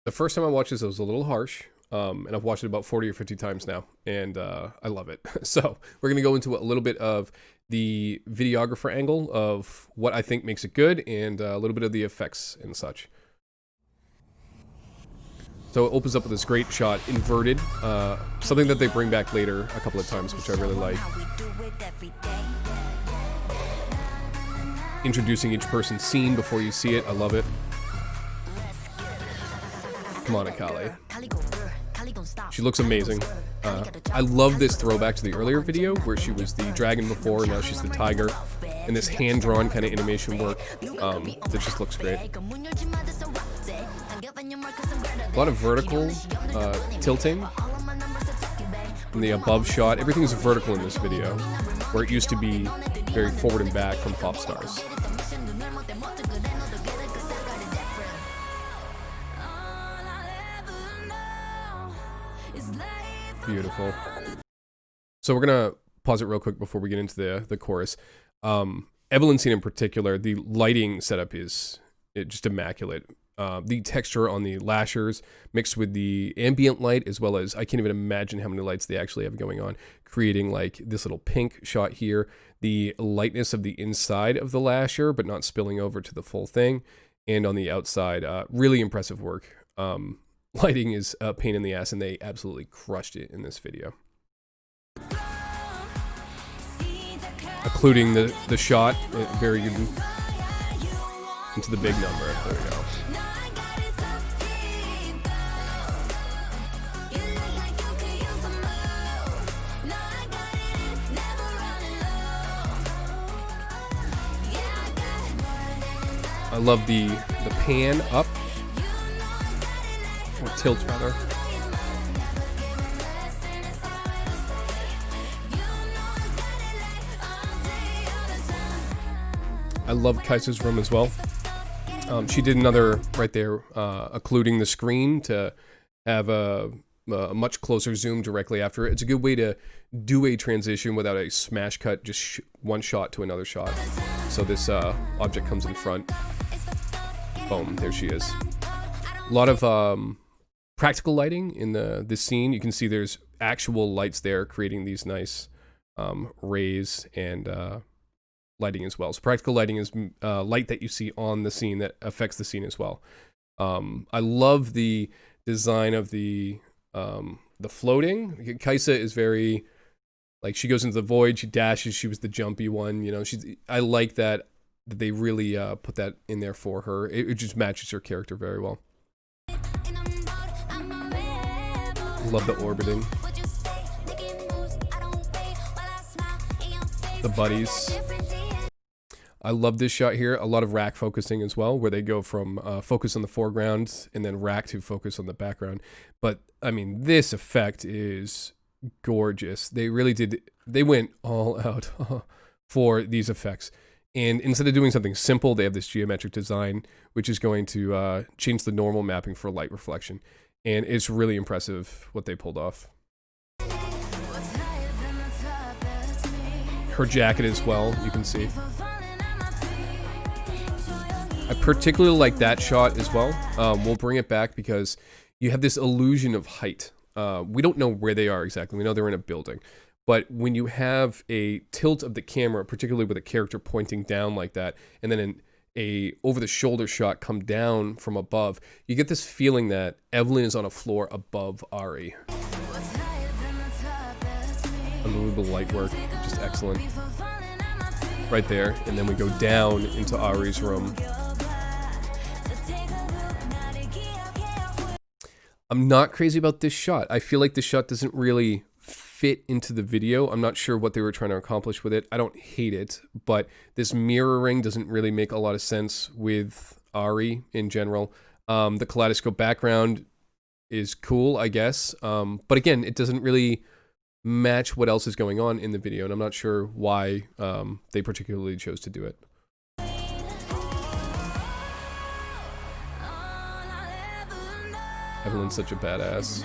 The first time I watched this, it was a little harsh, and I've watched it about 40 or 50 times now, and I love it. So we're going to go into a little bit of the videographer angle of what I think makes it good, and a little bit of the effects and such. So it opens up with this great shot, inverted, something that they bring back later a couple of times, which I really like. Introducing each person's scene before you see it, I love it. Come on, Akale. She looks amazing. I love this throwback to the earlier video where she was the dragon before, now she's the tiger. And this hand-drawn kind of animation work that just looks great. A lot of vertical tilting. In the above shot, everything's vertical in this video, where it used to be very forward and back from pop stars. Beautiful. So we're gonna pause it real quick before we get into the chorus. Evelyn scene in particular, the lighting setup is just immaculate. The texture on the lashers mixed with the ambient light, as well as I can't even imagine how many lights they actually have going on, creating like this little pink shot here, the lightness of the inside of the lasher but not spilling over to the full thing, and on the outside, really impressive work. Lighting is a pain in the ass, and they absolutely crushed it in this video. Including the shot, very good into the big number. There we go. I love the pan up, or tilt rather. I love Kaisa's room as well. She did another right there, occluding the screen to have a much closer zoom directly after it. It's a good way to do a transition without a smash cut, just one shot to another shot. So this object comes in front. Boom, there she is. A lot of practical lighting in this scene. You can see there's actual lights there creating these nice rays and lighting as well. So practical lighting is light that you see on the scene that affects the scene as well. I love the design of the floating. Kaisa is very, like, she goes into the void, she dashes, she was the jumpy one, you know. I like that they really put that in there for her. It just matches her character very well. Love the orbiting. The buddies. I love this shot here. A lot of rack focusing as well, where they go from focus on the foreground and then rack to focus on the background. But I mean, this effect is gorgeous. They really did. They went all out for these effects. And instead of doing something simple, they have this geometric design, which is going to change the normal mapping for light reflection. And it's really impressive what they pulled off. Her jacket as well, you can see. I particularly like that shot as well. We'll bring it back because you have this illusion of height. We don't know where they are exactly. We know they're in a building. But when you have a tilt of the camera, particularly with a character pointing down like that, and then a over-the-shoulder shot come down from above, you get this feeling that Evelyn is on a floor above Ari. Unbelievable light work, just excellent. Right there, and then we go down into Ari's room. I'm not crazy about this shot. I feel like this shot doesn't really fit into the video. I'm not sure what they were trying to accomplish with it. I don't hate it, but this mirroring doesn't really make a lot of sense with Ari in general. The kaleidoscope background is cool, I guess. But again, it doesn't really match what else is going on in the video, and I'm not sure why they particularly chose to do it. Evelyn's such a badass.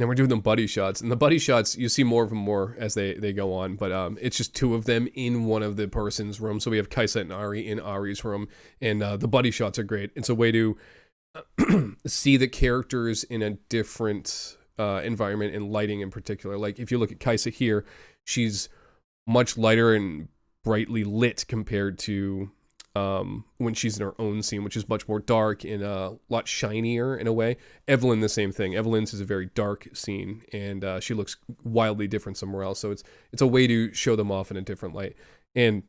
then we're doing the buddy shots, and the buddy shots, you see more of them more as they go on, but it's just two of them in one of the person's rooms. So we have Kaisa and Ari in Ari's room, and the buddy shots are great. It's a way to see the characters in a different environment and lighting in particular. Like if you look at Kaisa here, she's much lighter and brightly lit compared to when she's in her own scene, which is much more dark and a lot shinier in a way. Evelyn, the same thing. Evelyn's is a very dark scene, and she looks wildly different somewhere else. So it's a way to show them off in a different light. And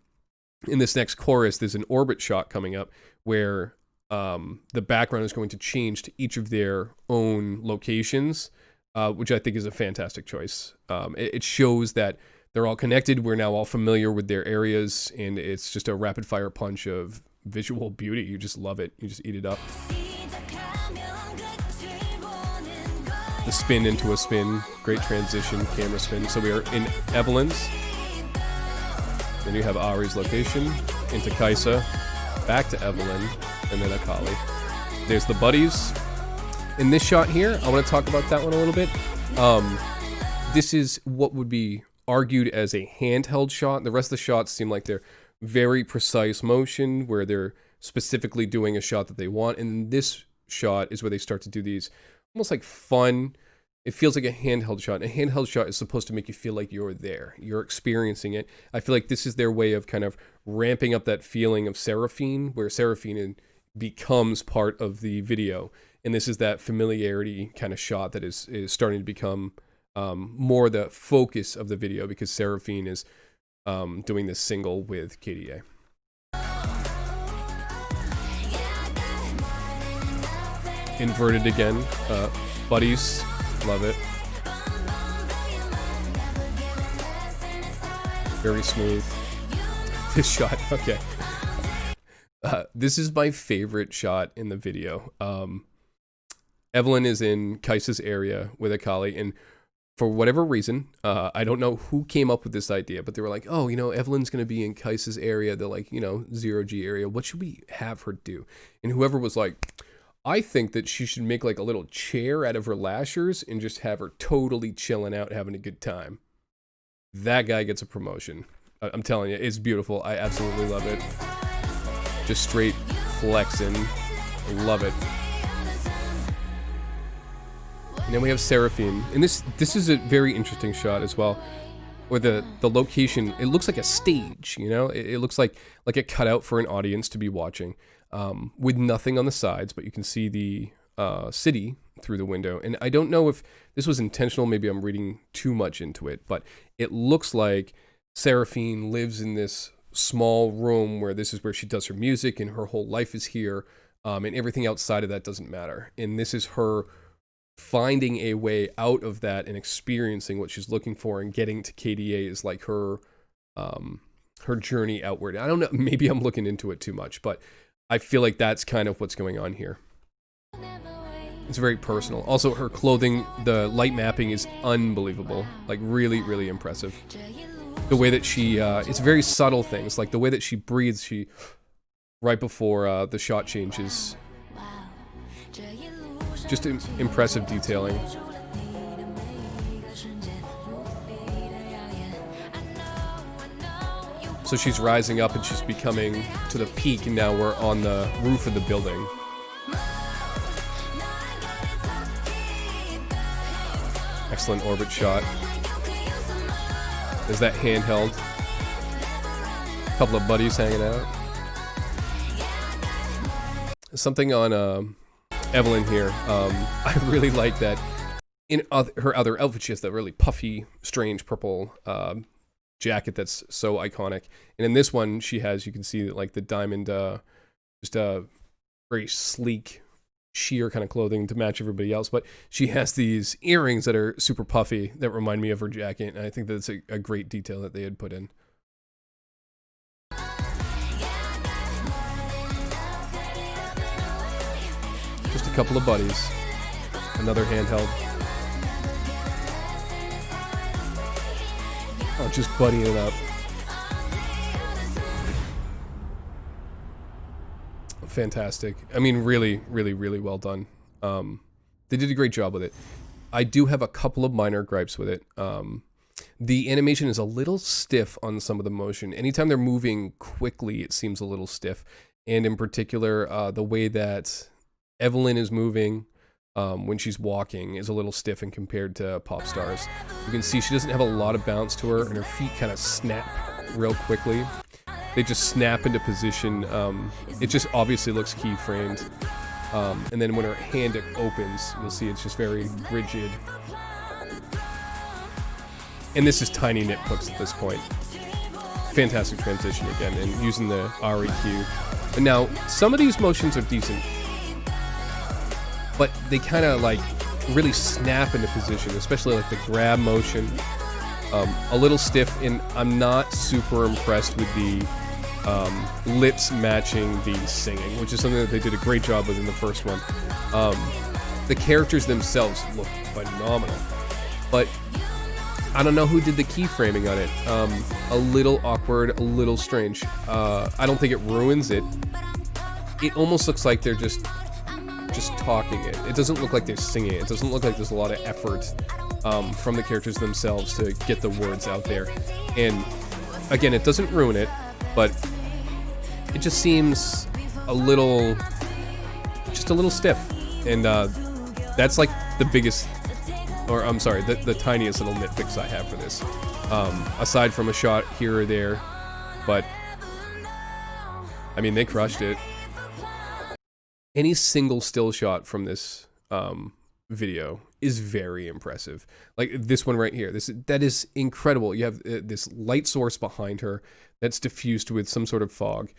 in this next chorus, there's an orbit shot coming up where the background is going to change to each of their own locations, which I think is a fantastic choice. It shows that they're all connected. We're now all familiar with their areas, and it's just a rapid fire punch of visual beauty. You just love it. You just eat it up. The spin into a spin, great transition, camera spin. So we are in Evelyn's. Then you have Ari's location, into Kaisa, back to Evelyn, and then Akali. There's the buddies. In this shot here, I want to talk about that one a little bit. This is what would be argued as a handheld shot. The rest of the shots seem like they're very precise motion where they're specifically doing a shot that they want. And this shot is where they start to do these almost like fun. It feels like a handheld shot. A handheld shot is supposed to make you feel like you're there. You're experiencing it. I feel like this is their way of kind of ramping up that feeling of Seraphine, where Seraphine becomes part of the video. And this is that familiarity kind of shot that is starting to become more the focus of the video, because Seraphine is doing this single with KDA. Inverted again. Buddies. Love it. Very smooth. This shot. Okay. This is my favorite shot in the video. Evelyn is in Kaisa's area with Akali, and for whatever reason, I don't know who came up with this idea, but they were like, oh, you know, Evelyn's going to be in Kaisa's area, the, like, you know, 0G area. What should we have her do? And whoever was like, I think that she should make like a little chair out of her lashers and just have her totally chilling out, having a good time. That guy gets a promotion. I'm telling you, it's beautiful. I absolutely love it. Just straight flexing. Love it. And then we have Seraphine, and this is a very interesting shot as well, where the location, it looks like a stage, you know, it looks like a cutout for an audience to be watching, with nothing on the sides, but you can see the city through the window. And I don't know if this was intentional, maybe I'm reading too much into it, but it looks like Seraphine lives in this small room where this is where she does her music, and her whole life is here, and everything outside of that doesn't matter. And this is her finding a way out of that and experiencing what she's looking for, and getting to KDA is like her journey outward. I don't know, maybe I'm looking into it too much, but I feel like that's kind of what's going on here. It's very personal. Also, her clothing, the light mapping is unbelievable. Like really, really impressive. The way that she, it's very subtle things, like the way that she breathes, right before the shot changes. Just impressive detailing. So she's rising up and she's becoming to the peak, and now we're on the roof of the building. Excellent orbit shot. There's that handheld. A couple of buddies hanging out. Something on Evelyn here. I really like that in her other outfit, she has that really puffy, strange purple jacket that's so iconic. And in this one, she has, you can see like the diamond, just a very sleek, sheer kind of clothing to match everybody else. But she has these earrings that are super puffy that remind me of her jacket. And I think that's a great detail that they had put in. Just a couple of buddies. Another handheld. Oh, just buddying it up. Fantastic. I mean, really, really, really well done. They did a great job with it. I do have a couple of minor gripes with it. The animation is a little stiff on some of the motion. Anytime they're moving quickly, it seems a little stiff. And in particular, the way that Evelyn is moving when she's walking is a little stiff and compared to Pop Stars. You can see she doesn't have a lot of bounce to her, and her feet kind of snap real quickly. They just snap into position. It just obviously looks keyframed. And then when her hand opens, you'll see it's just very rigid. And this is tiny nitpicks at this point. Fantastic transition again, and using the REQ. But now, some of these motions are decent, but they kind of like really snap into position, especially like the grab motion. A little stiff, and I'm not super impressed with the lips matching the singing, which is something that they did a great job with in the first one. The characters themselves look phenomenal, but I don't know who did the keyframing on it. A little awkward, a little strange. I don't think it ruins it. It almost looks like they're just talking it. It doesn't look like they're singing it. It doesn't look like there's a lot of effort from the characters themselves to get the words out there. And again, it doesn't ruin it, but it just seems a little stiff. And that's like the biggest, or I'm sorry, the tiniest little nitpicks I have for this. Aside from a shot here or there, but I mean, they crushed it. Any single still shot from this video is very impressive. Like this one right here, that is incredible. You have this light source behind her that's diffused with some sort of fog.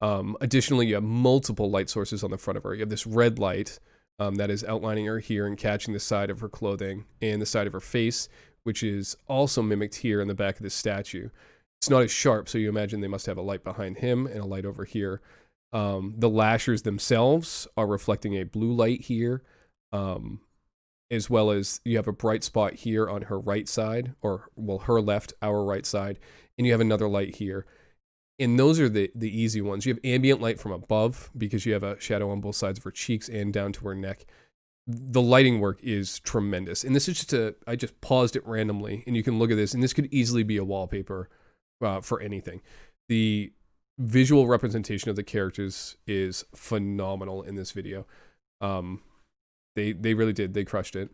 Additionally, you have multiple light sources on the front of her. You have this red light that is outlining her here and catching the side of her clothing and the side of her face, which is also mimicked here in the back of this statue. It's not as sharp, so you imagine they must have a light behind him and a light over here. The lashers themselves are reflecting a blue light here, as well as you have a bright spot here on her right side, or well, her left, our right side, and you have another light here. And those are the easy ones. You have ambient light from above because you have a shadow on both sides of her cheeks and down to her neck. The lighting work is tremendous. And this is just I just paused it randomly, and you can look at this, and this could easily be a wallpaper for anything. The visual representation of the characters is phenomenal in this video. They really did. They crushed it.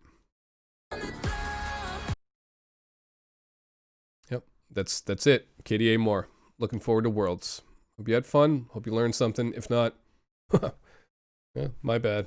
Yep, that's it. KDA more. Looking forward to Worlds. Hope you had fun. Hope you learned something. If not, yeah, my bad.